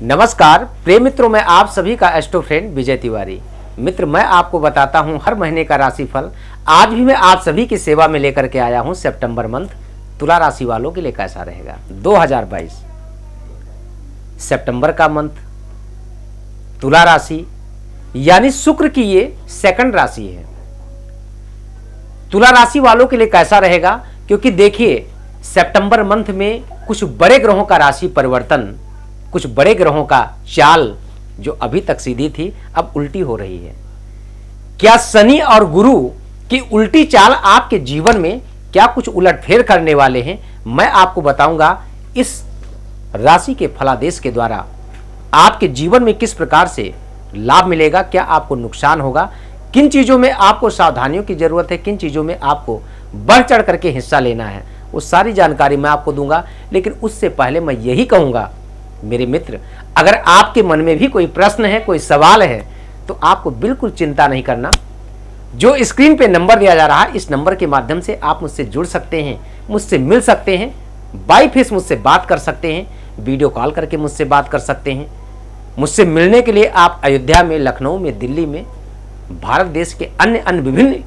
नमस्कार प्रिय मित्रों, मैं आप सभी का एस्ट्रो फ्रेंड विजय तिवारी। मित्र, मैं आपको बताता हूं हर महीने का राशिफल। आज भी मैं आप सभी की सेवा में लेकर के आया हूं सितंबर मंथ तुला राशि वालों के लिए कैसा रहेगा 2022। सितंबर का मंथ तुला राशि यानी शुक्र की ये सेकंड राशि है। तुला राशि वालों के लिए कैसा रहेगा, क्योंकि देखिए सितंबर मंथ में कुछ बड़े ग्रहों का राशि परिवर्तन, कुछ बड़े ग्रहों का चाल जो अभी तक सीधी थी अब उल्टी हो रही है। क्या शनि और गुरु की उल्टी चाल आपके जीवन में क्या कुछ उलटफेर करने वाले हैं, मैं आपको बताऊंगा। इस राशि के फलादेश के द्वारा आपके जीवन में किस प्रकार से लाभ मिलेगा, क्या आपको नुकसान होगा, किन चीजों में आपको सावधानियों की जरूरत है, किन चीजों में आपको बढ़ चढ़ करके हिस्सा लेना है, वो सारी जानकारी मैं आपको दूंगा। लेकिन उससे पहले मैं यही कहूंगा मेरे मित्र, अगर आपके मन में भी कोई प्रश्न है, कोई सवाल है, तो आपको बिल्कुल चिंता नहीं करना। जो स्क्रीन पे नंबर दिया जा रहा है, इस नंबर के माध्यम से आप मुझसे जुड़ सकते हैं, मुझसे मिल सकते हैं, बाय फेस मुझसे बात कर सकते हैं, वीडियो कॉल करके मुझसे बात कर सकते हैं। मुझसे मिलने के लिए आप अयोध्या में, लखनऊ में, दिल्ली में, भारत देश के अन्य विभिन्न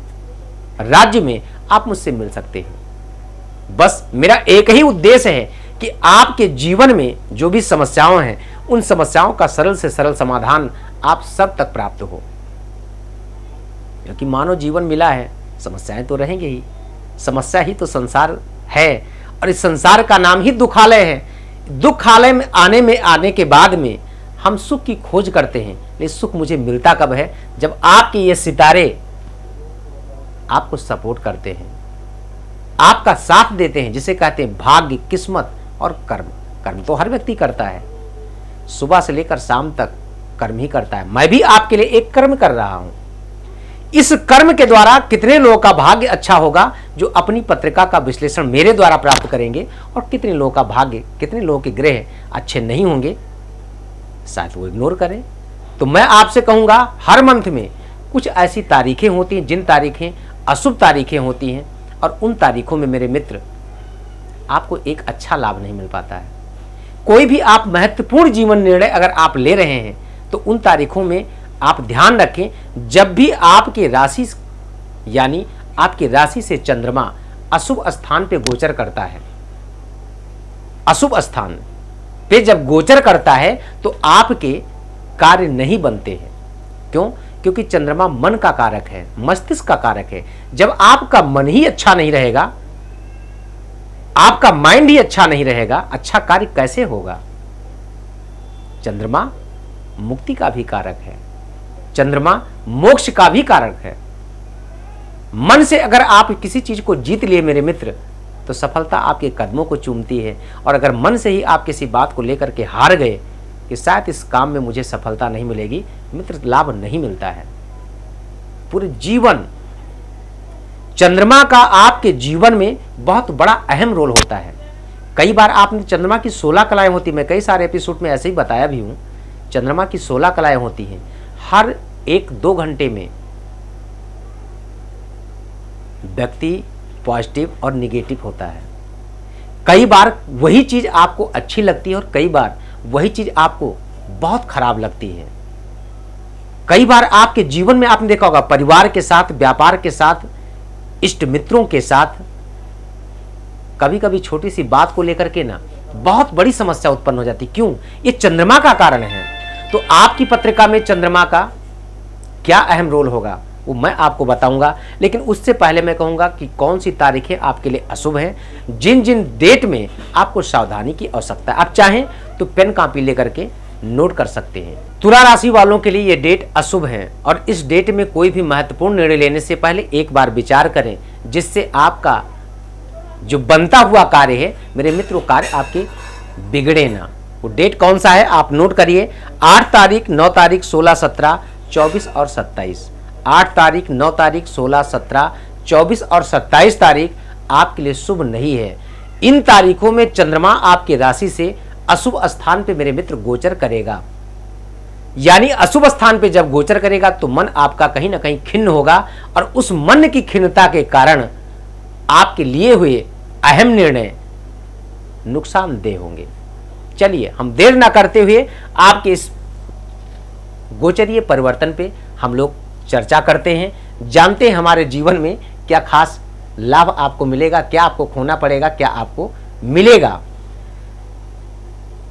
राज्य में आप मुझसे मिल सकते हैं। बस मेरा एक ही उद्देश्य है कि आपके जीवन में जो भी समस्याएं हैं, उन समस्याओं का सरल से सरल समाधान आप सब तक प्राप्त हो। क्योंकि मानव जीवन मिला है, समस्याएं तो रहेंगे ही। समस्या ही तो संसार है और इस संसार का नाम ही दुखालय है। दुखालय में आने के बाद में हम सुख की खोज करते हैं, लेकिन सुख मुझे मिलता कब है, जब आपके ये सितारे आपको सपोर्ट करते हैं, आपका साथ देते हैं, जिसे कहते हैं भाग्य, किस्मत और कर्म। कर्म तो हर व्यक्ति करता है, सुबह से लेकर शाम तक कर्म ही करता है। मैं भी आपके लिए एक कर्म कर रहा हूं। इस कर्म के द्वारा कितने लोगों का भाग्य अच्छा होगा जो अपनी पत्रिका का विश्लेषण मेरे द्वारा प्राप्त करेंगे, और कितने लोगों का भाग्य, कितने लोगों के ग्रह अच्छे नहीं होंगे, शायद वो इग्नोर करें। तो मैं आपसे कहूंगा, हर मंथ में कुछ ऐसी तारीखें होती हैं जिन तारीखें अशुभ तारीखें होती हैं, और उन तारीखों में मेरे मित्र आपको एक अच्छा लाभ नहीं मिल पाता है। कोई भी आप महत्वपूर्ण जीवन निर्णय अगर आप ले रहे हैं, तो उन तारीखों में आप ध्यान रखें, जब भी आपकी राशि यानी आपकी राशि से चंद्रमा अशुभ स्थान पे गोचर करता है, अशुभ स्थान पे जब गोचर करता है तो आपके कार्य नहीं बनते हैं। क्यों? क्योंकि चंद्रमा मन का कारक है, मस्तिष्क का कारक है। जब आपका मन ही अच्छा नहीं रहेगा, आपका माइंड ही अच्छा नहीं रहेगा, अच्छा कार्य कैसे होगा? चंद्रमा मुक्ति का भी कारक है, चंद्रमा मोक्ष का भी कारक है। मन से अगर आप किसी चीज को जीत लिए मेरे मित्र, तो सफलता आपके कदमों को चूमती है। और अगर मन से ही आप किसी बात को लेकर के हार गए कि शायद इस काम में मुझे सफलता नहीं मिलेगी, मित्र लाभ नहीं मिलता है। पूरे जीवन चंद्रमा का आपके जीवन में बहुत बड़ा अहम रोल होता है। कई बार आपने चंद्रमा की 16 कलाएं होती, मैं कई सारे एपिसोड में ऐसे ही बताया भी हूं। चंद्रमा की 16 कलाएं होती हैं। हर 1-2 घंटे में व्यक्ति पॉजिटिव और निगेटिव होता है। कई बार वही चीज आपको अच्छी लगती है और कई बार वही चीज आपको बहुत खराब लगती है। कई बार आपके जीवन में आपने देखा होगा, परिवार के साथ, व्यापार के साथ, इष्ट मित्रों के साथ कभी कभी छोटी सी बात को लेकर के ना बहुत बड़ी समस्या उत्पन्न हो जाती। क्यों? ये चंद्रमा का कारण है। तो आपकी पत्रिका में चंद्रमा का क्या अहम रोल होगा वो मैं आपको बताऊंगा। लेकिन उससे पहले मैं कहूंगा कि कौन सी तारीखें आपके लिए अशुभ हैं, जिन जिन डेट में आपको सावधानी की आवश्यकता है। आप चाहें तो पेन कॉपी लेकर के नोट कर सकते हैं। तुला राशि वालों के लिए ये डेट अशुभ है, और इस डेट में कोई भी महत्वपूर्ण निर्णय लेने से पहले एक बार विचार करें, जिससे आपका जो बनता हुआ कार्य है मेरे मित्रों, कार्य आपके बिगड़े ना। वो डेट कौन सा है आप नोट करिए। 8 तारीख, 9 तारीख, 16, 17, 24 और 27। 8 तारीख, 9 तारीख, 16, 17, 24 और 27 तारीख आपके लिए शुभ नहीं है। इन तारीखों में चंद्रमा आपकी राशि से अशुभ स्थान पे मेरे मित्र गोचर करेगा। यानी अशुभ स्थान पे जब गोचर करेगा तो मन आपका कहीं ना कहीं खिन्न होगा, और उस मन की खिन्नता के कारण आपके लिए हुए अहम निर्णय नुकसानदेह होंगे। चलिए हम देर ना करते हुए आपके इस गोचरीय परिवर्तन पे हम लोग चर्चा करते हैं, जानते हैं हमारे जीवन में क्या खास लाभ आपको मिलेगा, क्या आपको खोना पड़ेगा, क्या आपको मिलेगा।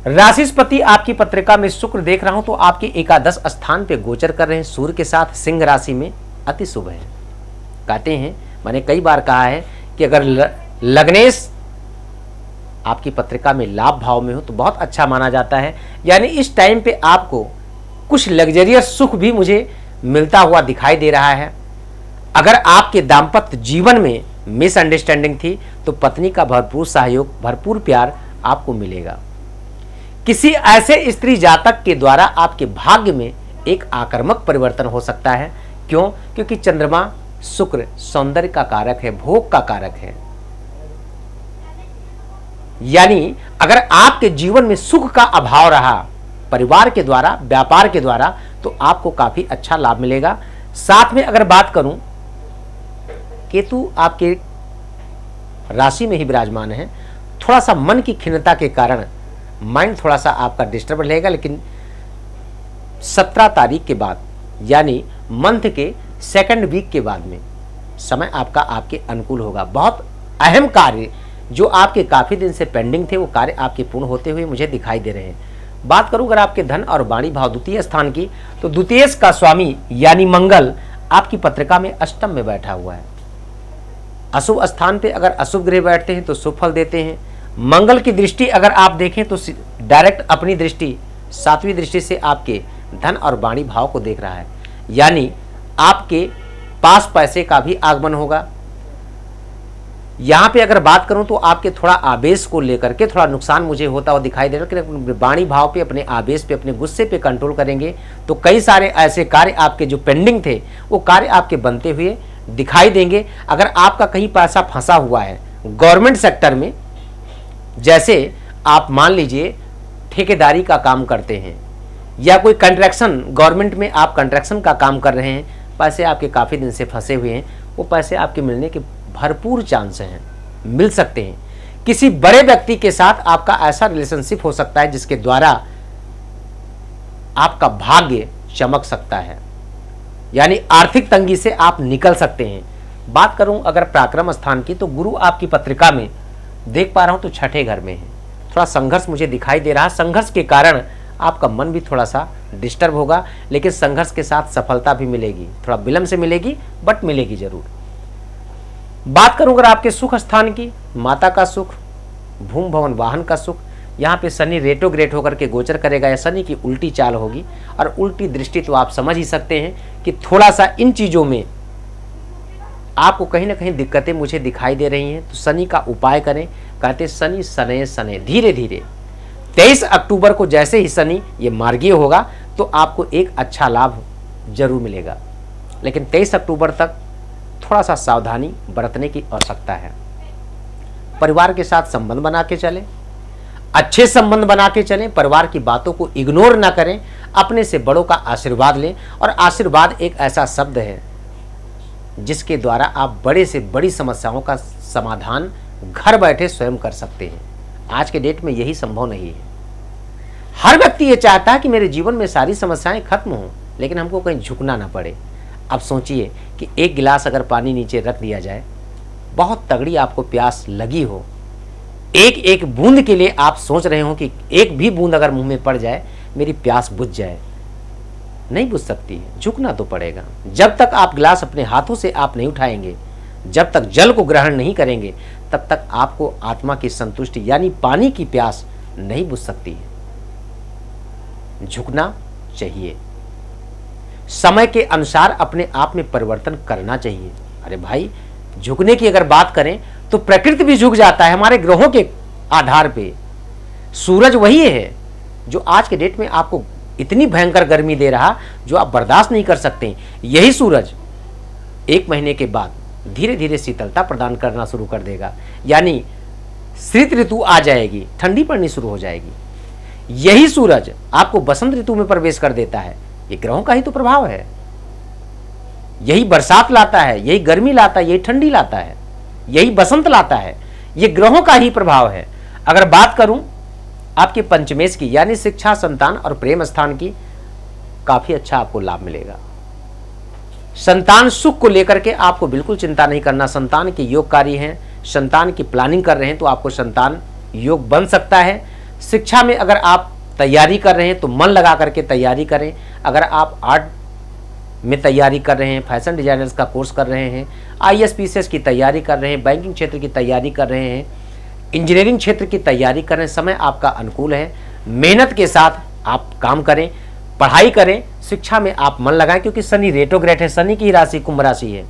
राशिस्पति आपकी पत्रिका में शुक्र देख रहा हूं तो आपके एकादश स्थान पे गोचर कर रहे हैं सूर्य के साथ, सिंह राशि में, अति शुभ है। कहते हैं, मैंने कई बार कहा है कि अगर लग्नेश आपकी पत्रिका में लाभ भाव में हो तो बहुत अच्छा माना जाता है। यानी इस टाइम पे आपको कुछ लग्जरियस सुख भी मुझे मिलता हुआ दिखाई दे रहा है। अगर आपके दाम्पत्य जीवन में मिसअंडरस्टैंडिंग थी तो पत्नी का भरपूर सहयोग, भरपूर प्यार आपको मिलेगा। किसी ऐसे स्त्री जातक के द्वारा आपके भाग्य में एक आक्रामक परिवर्तन हो सकता है। क्यों? क्योंकि चंद्रमा शुक्र सौंदर्य का कारक है, भोग का कारक है। यानी अगर आपके जीवन में सुख का अभाव रहा परिवार के द्वारा, व्यापार के द्वारा, तो आपको काफी अच्छा लाभ मिलेगा। साथ में अगर बात करूं, केतु आपके राशि में ही विराजमान है। थोड़ा सा मन की खिन्नता के कारण माइंड थोड़ा सा आपका डिस्टर्ब रहेगा, लेकिन 17 तारीख के बाद यानी मंथ के सेकंड वीक के बाद में समय आपका आपके अनुकूल होगा। बहुत अहम कार्य जो आपके काफी दिन से पेंडिंग थे वो कार्य आपके पूर्ण होते हुए मुझे दिखाई दे रहे हैं। बात करूं अगर आपके धन और वाणी भाव द्वितीय स्थान की, तो द्वितीय का स्वामी यानी मंगल आपकी पत्रिका में अष्टम में बैठा हुआ है। अशुभ स्थान पे अगर अशुभ ग्रह बैठते हैं तो शुभ फल देते हैं। मंगल की दृष्टि अगर आप देखें तो डायरेक्ट अपनी दृष्टि 7वीं दृष्टि से आपके धन और वाणी भाव को देख रहा है। यानी आपके पास पैसे का भी आगमन होगा। यहां पे अगर बात करूं तो आपके थोड़ा आवेश को लेकर के थोड़ा नुकसान मुझे होता हुआ दिखाई दे रहा है कि वाणी भाव पे, अपने आवेश पे, अपने गुस्से पे कंट्रोल करेंगे तो कई सारे ऐसे कार्य आपके जो पेंडिंग थे वो कार्य आपके बनते हुए दिखाई देंगे। अगर आपका कहीं पैसा फंसा हुआ है गवर्नमेंट सेक्टर में, जैसे आप मान लीजिए ठेकेदारी का काम करते हैं या कोई कंट्रैक्शन, गवर्नमेंट में आप कंट्रैक्शन का काम कर रहे हैं, पैसे आपके काफ़ी दिन से फंसे हुए हैं, वो पैसे आपके मिलने के भरपूर चांस हैं, मिल सकते हैं। किसी बड़े व्यक्ति के साथ आपका ऐसा रिलेशनशिप हो सकता है जिसके द्वारा आपका भाग्य चमक सकता है, यानी आर्थिक तंगी से आप निकल सकते हैं। बात करूं अगर पराक्रम स्थान की, तो गुरु आपकी पत्रिका में देख पा रहा हूं तो छठे घर में है। थोड़ा संघर्ष मुझे दिखाई दे रहा है। संघर्ष के कारण आपका मन भी थोड़ा सा डिस्टर्ब होगा, लेकिन संघर्ष के साथ सफलता भी मिलेगी, थोड़ा विलंब से मिलेगी बट मिलेगी जरूर। बात करूं अगर आपके सुख स्थान की, माता का सुख, भूमि भवन वाहन का सुख, यहाँ पे शनि रेट्रोग्रेड होकर के गोचर करेगा या शनि की उल्टी चाल होगी। और उल्टी दृष्टि तो आप समझ ही सकते हैं कि थोड़ा सा इन चीज़ों में आपको कहीं ना कहीं दिक्कतें मुझे दिखाई दे रही हैं। तो शनि का उपाय करें। कहते शनि सने सने, धीरे धीरे 23 अक्टूबर को जैसे ही शनि ये मार्गीय होगा तो आपको एक अच्छा लाभ जरूर मिलेगा, लेकिन 23 अक्टूबर तक थोड़ा सा सावधानी बरतने की आवश्यकता है। परिवार के साथ संबंध बना के चलें, अच्छे संबंध बना के चलें, परिवार की बातों को इग्नोर ना करें, अपने से बड़ों का आशीर्वाद लें। और आशीर्वाद एक ऐसा शब्द है जिसके द्वारा आप बड़े से बड़ी समस्याओं का समाधान घर बैठे स्वयं कर सकते हैं। आज के डेट में यही संभव नहीं है। हर व्यक्ति ये चाहता है कि मेरे जीवन में सारी समस्याएं खत्म हों, लेकिन हमको कहीं झुकना ना पड़े। अब सोचिए कि एक गिलास अगर पानी नीचे रख दिया जाए, बहुत तगड़ी आपको प्यास लगी हो, एक एक बूंद के लिए आप सोच रहे हो कि एक भी बूंद अगर मुंह में पड़ जाए मेरी प्यास बुझ जाए, नहीं बुझ सकती है, झुकना तो पड़ेगा। जब तक आप गिलास अपने हाथों से आप नहीं उठाएंगे, जब तक जल को ग्रहण नहीं करेंगे, तब तक आपको आत्मा की संतुष्टि यानी पानी की प्यास नहीं बुझ सकती है। झुकना चाहिए, समय के अनुसार अपने आप में परिवर्तन करना चाहिए। अरे भाई, झुकने की अगर बात करें तो प्रकृति भी झुक जाता है हमारे ग्रहों के आधार पे। सूरज वही है जो आज के डेट में आपको इतनी भयंकर गर्मी दे रहा जो आप बर्दाश्त नहीं कर सकते। यही सूरज 1 महीने के बाद धीरे धीरे शीतलता प्रदान करना शुरू कर देगा, यानी शीत ऋतु आ जाएगी, ठंडी पड़नी शुरू हो जाएगी। यही सूरज आपको बसंत ऋतु में प्रवेश कर देता है। ये ग्रहों का ही तो प्रभाव है। यही बरसात लाता है, यही गर्मी लाता है, यही ठंडी लाता है, यही बसंत लाता है। ये ग्रहों का ही प्रभाव है। अगर बात करूं आपके पंचमेश की यानी शिक्षा, संतान और प्रेम स्थान की काफी अच्छा आपको लाभ मिलेगा। संतान सुख को लेकर के आपको बिल्कुल चिंता नहीं करना। संतान के योगकारी हैं, संतान की प्लानिंग कर रहे हैं तो आपको संतान योग बन सकता है। शिक्षा में अगर आप तैयारी कर रहे हैं तो मन लगा करके तैयारी करें। अगर आप आर्ट में तैयारी कर रहे हैं, फैशन डिजाइनर्स का कोर्स कर रहे हैं, IAS PCS की तैयारी कर रहे हैं, बैंकिंग क्षेत्र की तैयारी कर रहे हैं, इंजीनियरिंग क्षेत्र की तैयारी कर रहे हैं, समय आपका अनुकूल है। मेहनत के साथ आप काम करें, पढ़ाई करें, शिक्षा में आप मन लगाएं, क्योंकि शनि रेट्रोग्रेड है। शनि की राशि कुंभ राशि है।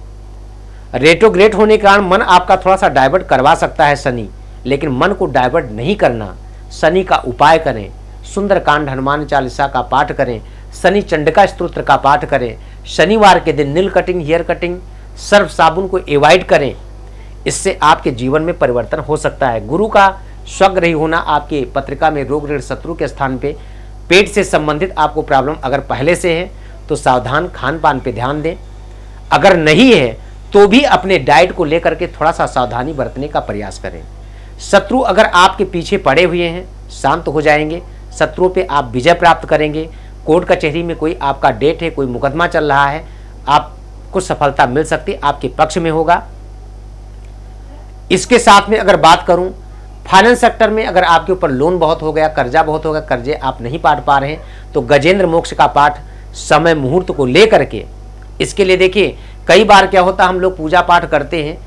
रेट्रोग्रेड होने के कारण मन आपका थोड़ा सा डाइवर्ट करवा सकता है शनि, लेकिन मन को डाइवर्ट नहीं करना। शनि का उपाय करें, सुंदरकांड हनुमान चालीसा का पाठ करें, शनि चंडिका स्तोत्र का पाठ करें। शनिवार के दिन नील कटिंग, हेयर कटिंग, सर्फ साबुन को अवॉइड करें। इससे आपके जीवन में परिवर्तन हो सकता है। गुरु का स्वग्रही होना आपके पत्रिका में रोग ऋण शत्रु के स्थान पे, पेट से संबंधित आपको प्रॉब्लम अगर पहले से है तो सावधान खान पान पे ध्यान दें। अगर नहीं है तो भी अपने डाइट को लेकर के थोड़ा सा सावधानी बरतने का प्रयास करें। शत्रु अगर आपके पीछे पड़े हुए हैं, शांत हो जाएंगे। शत्रुओं पे आप विजय प्राप्त करेंगे। कोर्ट कचहरी में कोई आपका डेट है, कोई मुकदमा चल रहा है, आपको सफलता मिल सकती है, आपके पक्ष में होगा। इसके साथ में अगर बात करूं, फाइनेंस सेक्टर में अगर आपके ऊपर लोन बहुत हो गया, कर्जा बहुत हो गया, कर्जे आप नहीं पाट पा रहे हैं, तो गजेंद्र मोक्ष का पाठ समय मुहूर्त को लेकर के, इसके लिए देखिए कई बार क्या होता है, हम लोग पूजा पाठ करते हैं,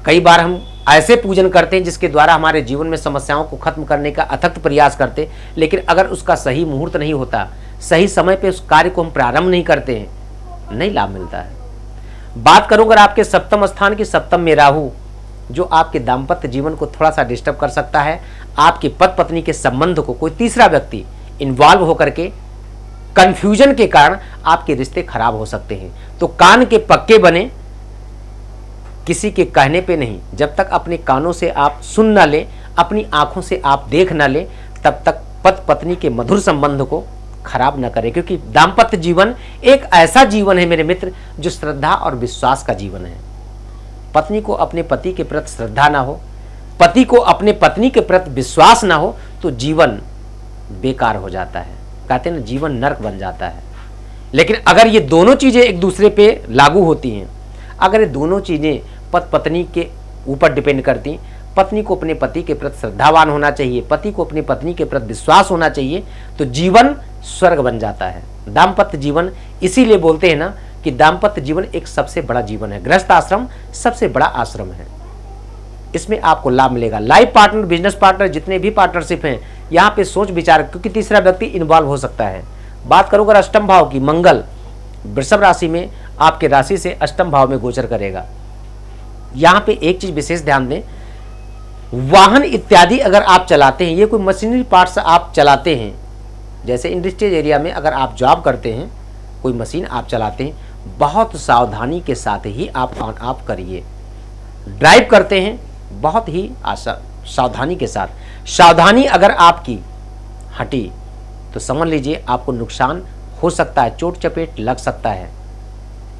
कई बार हम ऐसे पूजन करते हैं जिसके द्वारा हमारे जीवन में समस्याओं को खत्म करने का अथक प्रयास करते, लेकिन अगर उसका सही मुहूर्त नहीं होता, सही समय पे उस कार्य को हम प्रारंभ नहीं करते हैं, नहीं लाभ मिलता है। बात करूं अगर आपके सप्तम स्थान की, सप्तम में राहु, जो आपके दाम्पत्य जीवन को थोड़ा सा डिस्टर्ब कर सकता है। आपकी पति पत्नी के संबंध को कोई तीसरा व्यक्ति इन्वॉल्व होकर के कंफ्यूजन के कारण आपके रिश्ते खराब हो सकते हैं। तो कान के पक्के बने, किसी के कहने पे नहीं। जब तक अपने कानों से आप सुन ना ले, अपनी आंखों से आप देख ना ले, तब तक पति पत्नी के मधुर संबंध को खराब ना करें, क्योंकि दाम्पत्य जीवन एक ऐसा जीवन है मेरे मित्र जो श्रद्धा और विश्वास का जीवन है। पत्नी को अपने पति के प्रति श्रद्धा ना हो, पति को अपने पत्नी के प्रति विश्वास ना हो, तो जीवन बेकार हो जाता है। कहते हैं ना, जीवन नरक बन जाता है। लेकिन अगर ये दोनों चीजें एक दूसरे पे लागू होती हैं, अगर ये दोनों चीजें पति पत्नी के ऊपर डिपेंड करती, पत्नी को अपने पति के प्रति श्रद्धावान होना चाहिए, पति को अपनी पत्नी के प्रति विश्वास होना चाहिए, तो जीवन स्वर्ग बन जाता है। दाम्पत्य जीवन, इसीलिए बोलते हैं ना कि दाम्पत्य जीवन एक सबसे बड़ा जीवन है। गृहस्थ आश्रम सबसे बड़ा आश्रम है, इसमें आपको लाभ मिलेगा। लाइफ पार्टनर, बिजनेस पार्टनर, जितने भी पार्टनरशिप हैं, यहाँ पे सोच विचार, क्योंकि तीसरा व्यक्ति इन्वॉल्व हो सकता है। बात करो अगर अष्टम भाव की, मंगल वृषभ राशि में आपके राशि से अष्टम भाव में गोचर करेगा। यहाँ पे एक चीज विशेष ध्यान दें, वाहन इत्यादि अगर आप चलाते हैं, ये कोई मशीनरी पार्ट्स आप चलाते हैं, जैसे इंडस्ट्रियल एरिया में अगर आप जॉब करते हैं, कोई मशीन आप चलाते हैं, बहुत सावधानी के साथ ही आप ऑन ऑफ करिए। ड्राइव करते हैं, बहुत ही सावधानी के साथ। सावधानी अगर आपकी हटी तो समझ लीजिए आपको नुकसान हो सकता है, चोट चपेट लग सकता है,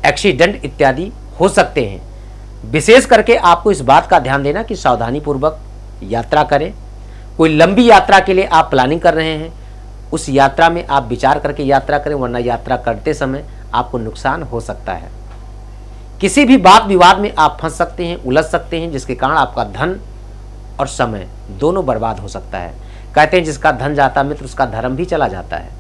एक्सीडेंट इत्यादि हो सकते हैं। विशेष करके आपको इस बात का ध्यान देना कि सावधानी पूर्वक यात्रा करें। कोई लंबी यात्रा के लिए आप प्लानिंग कर रहे हैं, उस यात्रा में आप विचार करके यात्रा करें, वरना यात्रा करते समय आपको नुकसान हो सकता है। किसी भी बात विवाद में आप फंस सकते हैं, उलझ सकते हैं, जिसके कारण आपका धन और समय दोनों बर्बाद हो सकता है। कहते हैं जिसका धन जाता मित्र, उसका धर्म भी चला जाता है।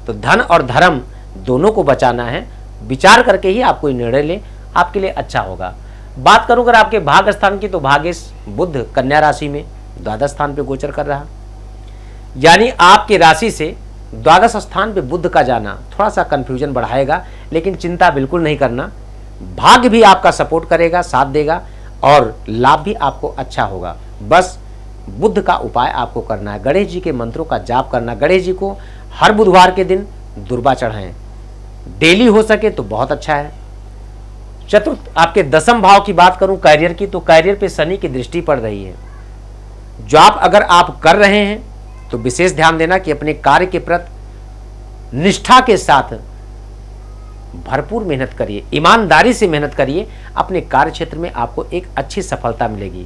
तो धन और धर्म दोनों को बचाना है, विचार करके ही आप कोई निर्णय लें, आपके लिए अच्छा होगा। बात करूं अगर आपके भाग्य स्थान की, तो भाग्येश बुध कन्या राशि में द्वादश स्थान पे गोचर कर रहा, यानी आपके राशि से द्वादश स्थान पे बुध का जाना थोड़ा सा कंफ्यूजन बढ़ाएगा, लेकिन चिंता बिल्कुल नहीं करना। भाग्य भी आपका सपोर्ट करेगा, साथ देगा, और लाभ भी आपको अच्छा होगा। बस बुध का उपाय आपको करना है, गणेश जी के मंत्रों का जाप करना। गणेश जी को हर बुधवार के दिन दुर्वा चढ़ाएं, डेली हो सके तो बहुत अच्छा है। चतुर्थ आपके दसम भाव की बात करूं, कैरियर की, तो कैरियर पे शनि की दृष्टि पड़ रही है। जॉब अगर आप कर रहे हैं तो विशेष ध्यान देना कि अपने कार्य के प्रति निष्ठा के साथ भरपूर मेहनत करिए, ईमानदारी से मेहनत करिए, अपने कार्य क्षेत्र में आपको एक अच्छी सफलता मिलेगी।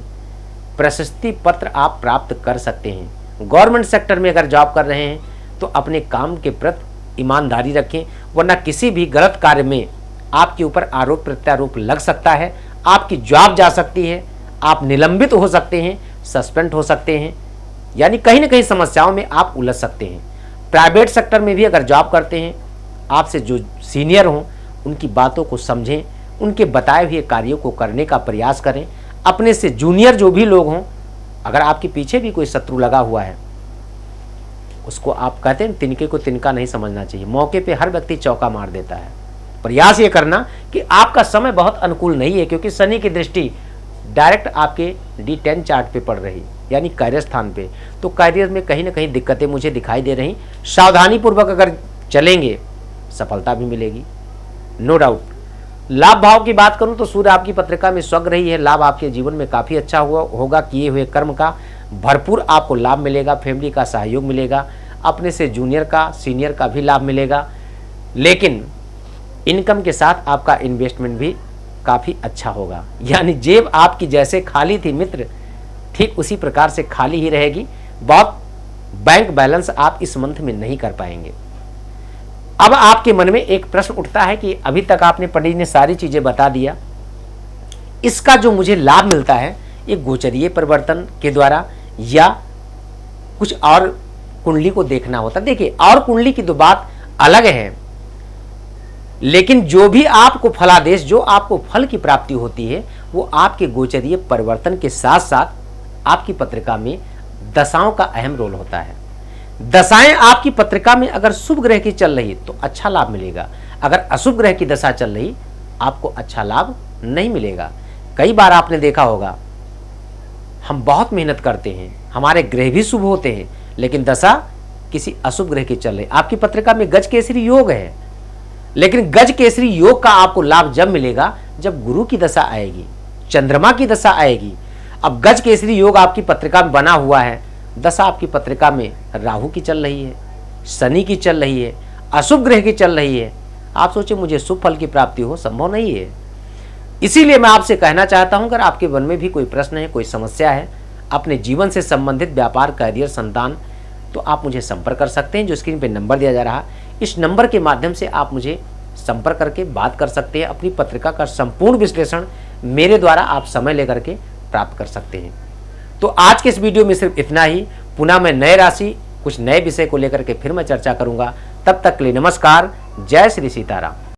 प्रशस्ति पत्र आप प्राप्त कर सकते हैं। गवर्नमेंट सेक्टर में अगर जॉब कर रहे हैं तो अपने काम के प्रति ईमानदारी रखें, वरना किसी भी गलत कार्य में आपके ऊपर आरोप प्रत्यारोप लग सकता है, आपकी जॉब जा सकती है, आप निलंबित हो सकते हैं, सस्पेंड हो सकते हैं, यानी कहीं ना कहीं समस्याओं में आप उलझ सकते हैं। प्राइवेट सेक्टर में भी अगर जॉब करते हैं, आपसे जो सीनियर हों उनकी बातों को समझें, उनके बताए हुए कार्यों को करने का प्रयास करें। अपने से जूनियर जो भी लोग हों, अगर आपके पीछे भी कोई शत्रु लगा हुआ है, उसको आप कहते हैं तिनके को तिनका नहीं समझना चाहिए। मौके पे हर व्यक्ति चौका मार देता है। प्रयास ये करना कि आपका समय बहुत अनुकूल नहीं है, क्योंकि शनि की दृष्टि डायरेक्ट आपके D10 चार्ट पे पड़ रही, यानी कार्य स्थान पे। तो करियर में कहीं ना कहीं दिक्कतें मुझे दिखाई दे रही। सावधानी पूर्वक अगर चलेंगे सफलता भी मिलेगी, नो डाउट। लाभ भाव की बात करूं तो सूर्य आपकी पत्रिका में स्वग्रह रही है। लाभ आपके जीवन में काफ़ी अच्छा होगा। किए हुए कर्म का भरपूर आपको लाभ मिलेगा, फैमिली का सहयोग मिलेगा, अपने से जूनियर का सीनियर का भी लाभ मिलेगा। लेकिन इनकम के साथ आपका इन्वेस्टमेंट भी काफ़ी अच्छा होगा, यानी जेब आपकी जैसे खाली थी मित्र, ठीक उसी प्रकार से खाली ही रहेगी। बहुत बैंक बैलेंस आप इस मंथ में नहीं कर पाएंगे। अब आपके मन में एक प्रश्न उठता है कि अभी तक आपने पंडित जी ने सारी चीजें बता दिया, इसका जो मुझे लाभ मिलता है ये गोचरीय परिवर्तन के द्वारा या कुछ और कुंडली को देखना होता। देखिए, और कुंडली की तो बात अलग है, लेकिन जो भी आपको फलादेश, जो आपको फल की प्राप्ति होती है, वो आपके गोचरीय परिवर्तन के साथ साथ आपकी पत्रिका में दशाओं का अहम रोल होता है। दशाएं आपकी पत्रिका में अगर शुभ ग्रह की चल रही तो अच्छा लाभ मिलेगा, अगर अशुभ ग्रह की दशा चल रही आपको अच्छा लाभ नहीं मिलेगा। कई बार आपने देखा होगा, हम बहुत मेहनत करते हैं, हमारे ग्रह भी शुभ होते हैं, लेकिन दशा किसी अशुभ ग्रह की चल रही। आपकी पत्रिका में गज केसरी योग है, लेकिन गज केसरी योग का आपको लाभ जब मिलेगा जब गुरु की दशा आएगी, चंद्रमा की दशा आएगी। अब गज केसरी योग आपकी पत्रिका में बना हुआ है, दशा आपकी पत्रिका में राहु की चल रही है, शनि की चल रही है, अशुभ ग्रह की चल रही है। आप सोचे मुझे शुभ फल की प्राप्ति हो, संभव नहीं है। इसीलिए मैं आपसे कहना चाहता हूं, अगर आपके मन में भी कोई प्रश्न है, कोई समस्या है, अपने जीवन से संबंधित व्यापार, करियर, संतान, तो आप मुझे संपर्क कर सकते हैं। जो स्क्रीन पे नंबर दिया जा रहा है, इस नंबर के माध्यम से आप मुझे संपर्क करके बात कर सकते हैं। अपनी पत्रिका का संपूर्ण विश्लेषण मेरे द्वारा आप समय लेकर के प्राप्त कर सकते हैं। तो आज के इस वीडियो में सिर्फ इतना ही। पुनः मैं नए राशि, कुछ नए विषय को लेकर के फिर मैं चर्चा करूंगा। तब तक के लिए नमस्कार। जय श्री सीताराम।